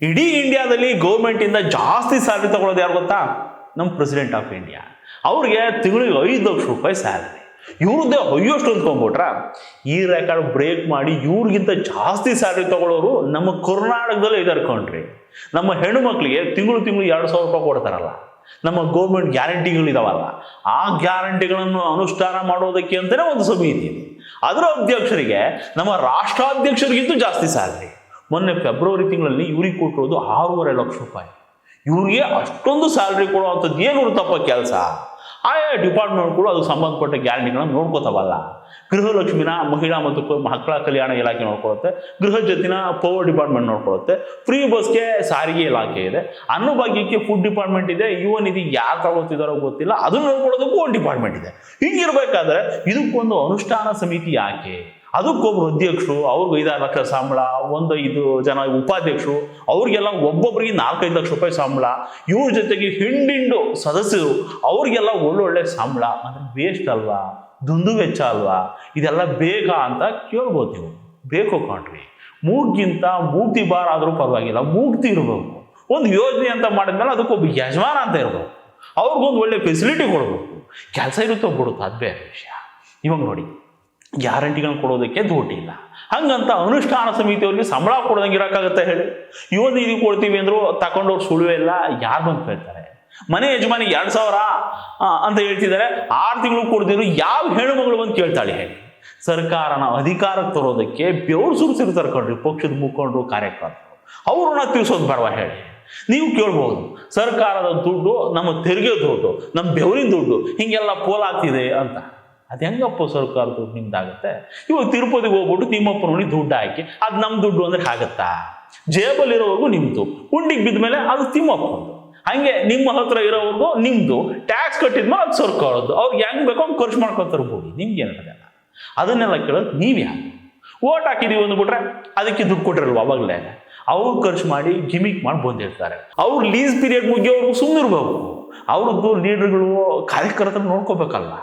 ಇಡೀ ಇಂಡಿಯಾದಲ್ಲಿ ಗೌರ್ಮೆಂಟ್ ಇಂದ ಜಾಸ್ತಿ ಸ್ಯಾಲರಿ ತಗೊಳ್ಳೋದು ಯಾರು ಗೊತ್ತಾ? ನಮ್ಮ ಪ್ರೆಸಿಡೆಂಟ್ ಆಫ್ ಇಂಡಿಯಾ. ಅವ್ರಿಗೆ ತಿಂಗಳಿಗೆ 5 ಲಕ್ಷ ರೂಪಾಯಿ ಸ್ಯಾಲರಿ. ಇವ್ರದ್ದೇ ಹೈಯೆಸ್ಟ್ ಅಂದ್ಕೊಂಡ್ಬಿಟ್ರ ಈ ರೆಕಾರ್ಡ್ ಬ್ರೇಕ್ ಮಾಡಿ ಇವ್ರಿಗಿಂತ ಜಾಸ್ತಿ ಸ್ಯಾಲರಿ ತಗೊಳ್ಳೋರು ನಮ್ಮ ಕರ್ನಾಟಕದಲ್ಲೇ ಇದ್ದಾರೆ ಕಣ್ರಿ. ನಮ್ಮ ಹೆಣ್ಣು ಮಕ್ಕಳಿಗೆ ತಿಂಗಳು 2,000 ರೂಪಾಯಿ ಕೊಡ್ತಾರಲ್ಲ, ನಮ್ಮ ಗೌರ್ಮೆಂಟ್ ಗ್ಯಾರಂಟಿಗಳಿದಾವಲ್ಲ, ಆ ಗ್ಯಾರಂಟಿಗಳನ್ನು ಅನುಷ್ಠಾನ ಮಾಡೋದಕ್ಕೆ ಅಂತಲೇ ಒಂದು ಸಮಿತಿ ಇದೆ. ಅದರ ಅಧ್ಯಕ್ಷರಿಗೆ ನಮ್ಮ ರಾಷ್ಟ್ರಾಧ್ಯಕ್ಷರಿಗಿಂತೂ ಜಾಸ್ತಿ ಸ್ಯಾಲರಿ. ಮೊನ್ನೆ ಫೆಬ್ರವರಿ ತಿಂಗಳಲ್ಲಿ ಇವ್ರಿಗೆ ಕೊಟ್ಟಿರೋದು 6.5 ಲಕ್ಷ ರೂಪಾಯಿ. ಇವ್ರಿಗೆ ಅಷ್ಟೊಂದು ಸ್ಯಾಲ್ರಿ ಕೊಡುವಂಥದ್ದು ಏನು ಇರುತ್ತಪ್ಪ ಕೆಲಸ? ಆಯಾ ಡಿಪಾರ್ಟ್ಮೆಂಟ್ಗಳು ಅದು ಸಂಬಂಧಪಟ್ಟ ಗ್ಯಾರಂಟಿಗಳನ್ನ ನೋಡ್ಕೋತಾವಲ್ಲ. ಗೃಹಲಕ್ಷ್ಮಿನ ಮಹಿಳಾ ಮತ್ತು ಮಕ್ಕಳ ಕಲ್ಯಾಣ ಇಲಾಖೆ ನೋಡ್ಕೊಳ್ಳುತ್ತೆ, ಗೃಹ ಜೊತಿನ ಪವರ್ ಡಿಪಾರ್ಟ್ಮೆಂಟ್ ನೋಡ್ಕೊಳ್ಳುತ್ತೆ, ಫ್ರೀ ಬಸ್ಗೆ ಸಾರಿಗೆ ಇಲಾಖೆ ಇದೆ, ಅನ್ನಭಾಗ್ಯಕ್ಕೆ ಫುಡ್ ಡಿಪಾರ್ಟ್ಮೆಂಟ್ ಇದೆ, ಇವನ್ ಇದು ಯಾರು ತಗೋತಿದಾರೋ ಗೊತ್ತಿಲ್ಲ, ಅದನ್ನು ನೋಡ್ಕೊಳ್ಳೋದಕ್ಕೂ ಒಂದು ಡಿಪಾರ್ಟ್ಮೆಂಟ್ ಇದೆ. ಹಿಂಗಿರ್ಬೇಕಾದ್ರೆ ಇದಕ್ಕೊಂದು ಅನುಷ್ಠಾನ ಸಮಿತಿ ಯಾಕೆ? ಅದಕ್ಕೊಬ್ರು ಅಧ್ಯಕ್ಷರು, ಅವ್ರಿಗೆ 5-6 ಲಕ್ಷ ಸಂಬಳ, 1-5 ಜನ ಉಪಾಧ್ಯಕ್ಷರು, ಅವ್ರಿಗೆಲ್ಲ ಒಬ್ಬೊಬ್ಬರಿಗೆ 4-5 ಲಕ್ಷ ರೂಪಾಯಿ ಸಂಬಳ, ಇವ್ರ ಜೊತೆಗೆ ಹಿಂಡಿಂಡು ಸದಸ್ಯರು, ಅವ್ರಿಗೆಲ್ಲ ಒಳ್ಳೊಳ್ಳೆ ಸಂಬಳ. ಅಂದ್ರೆ ವೇಸ್ಟ್ ಅಲ್ವಾ? ದುಂದು ವೆಚ್ಚ ಅಲ್ವಾ? ಇದೆಲ್ಲ ಬೇಕಾ ಅಂತ ಕೇಳ್ಬೋದು ನೀವು. ಬೇಕು ಕಾಣ್ರಿ. ಮೂಗಿಂತ ಮೂಗ್ತಿ ಬಾರ ಆದ್ರೂ ಪರವಾಗಿಲ್ಲ, ಮೂಗ್ತಿ ಇರಬೇಕು. ಒಂದು ಯೋಜನೆ ಅಂತ ಮಾಡಿದ್ಮೇಲೆ ಅದಕ್ಕೊಬ್ಬ ಯಜಮಾನ ಅಂತ ಇರಬೇಕು, ಅವ್ರಿಗೊಂದು ಒಳ್ಳೆ ಫೆಸಿಲಿಟಿ ಕೊಡ್ಬೇಕು. ಕೆಲಸ ಇರುತ್ತೋ ಬಿಡುತ್ತೆ, ಅದು ಬೇರೆ ವಿಷಯ. ಇವಾಗ ನೋಡಿ, ಗ್ಯಾರಂಟಿಗಳನ್ನ ಕೊಡೋದಕ್ಕೆ ದುಡ್ಡಿಲ್ಲ, ಹಂಗಂತ ಅನುಷ್ಠಾನ ಸಮಿತಿಯವ್ರಿಗೆ ಸಂಬಳ ಕೊಡೋದಂಗೆ ಇರೋಕ್ಕಾಗತ್ತೆ ಹೇಳಿ? ಇವತ್ತು ಇದು ಕೊಡ್ತೀವಿ ಅಂದ್ರು ತಗೊಂಡವ್ರು ಸುಳುವೆ ಇಲ್ಲ, ಯಾರು ಬಂದು ಹೇಳ್ತಾರೆ? ಮನೆ ಯಜಮಾನಿ 2,000 ಅಂತ ಹೇಳ್ತಿದ್ದಾರೆ, 6 ತಿಂಗಳು ಕೊಡ್ತಿದ್ರು ಯಾವ ಹೆಣ್ಣುಮಗಳು ಬಂದು ಕೇಳ್ತಾಳೆ ಹೇಳಿ? ಸರ್ಕಾರನ ಅಧಿಕಾರಕ್ಕೆ ತರೋದಕ್ಕೆ ಬೆವರು ಸುರಿಸಿರ್ತಾರೆ ಕಣ್ರಿ ಪಕ್ಷದ ಮುಖಂಡರು, ಕಾರ್ಯಕರ್ತರು. ಅವ್ರನ್ನ ತಿಳಿಸೋದು ಬರವಾ ಹೇಳಿ? ನೀವು ಕೇಳ್ಬೋದು, ಸರ್ಕಾರದ ದುಡ್ಡು ನಮ್ಮ ತೆರಿಗೆ ದುಡ್ಡು, ನಮ್ಮ ಬೆವರಿನ ದುಡ್ಡು ಹಿಂಗೆಲ್ಲ ಪೋಲಾಗ್ತಿದೆ ಅಂತ. ಅದು ಹೆಂಗಪ್ಪ ಸರ್ಕಾರ ದುಡ್ಡು ನಿಮ್ದಾಗತ್ತೆ? ಇವಾಗ ತಿರುಪತಿಗೆ ಹೋಗ್ಬಿಟ್ಟು ತಿಮ್ಮಪ್ಪನ ನೋಡಿ ದುಡ್ಡು ಹಾಕಿ ಅದು ನಮ್ಮ ದುಡ್ಡು ಅಂದ್ರೆ ಆಗತ್ತಾ? ಜೇಬಲ್ಲಿರೋವರೆಗೂ ನಿಮ್ದು, ಉಂಡಿಗೆ ಬಿದ್ದ ಮೇಲೆ ಅದು ತಿಮ್ಮಪ್ಪಂದು. ಹಂಗೆ ನಿಮ್ಮ ಹತ್ರ ಇರೋವರೆಗೂ ನಿಮ್ದು, ಟ್ಯಾಕ್ಸ್ ಕಟ್ಟಿದ್ಮೇಲೆ ಅದು ಸರ್ಕಾರದ್ದು. ಅವ್ರಿಗೆ ಹೆಂಗ್ ಬೇಕೋ ಹಂಗೆ ಖರ್ಚು ಮಾಡ್ಕೊತಾರ್ಬೋದು. ನಿಮ್ಗೆ ಏನಾಗಲ್ಲ. ಅದನ್ನೆಲ್ಲ ಕೇಳೋದು ನೀವು ಯಾರು? ಓಟ್ ಹಾಕಿದೀವಿ ಅಂದ್ಬಿಟ್ರೆ ಅದಕ್ಕೆ ದುಡ್ಡು ಕೊಟ್ಟಿರಲ್ವ ಅವಾಗಲೇ? ಅವ್ರು ಖರ್ಚು ಮಾಡಿ ಗಿಮಿಕ್ ಮಾಡಿ ಬಂದಿರ್ತಾರೆ. ಅವ್ರು ಲೀಸ್ ಪೀರಿಯಡ್ ಮುಗಿಯೋರ್ಗು ಸುಮ್ಮನಿರ್ಬೇಕು. ಅವ್ರದ್ದು ಲೀಡರ್ಗಳು ಕಾರ್ಯಕರ್ತರು ನೋಡ್ಕೋಬೇಕಲ್ಲ.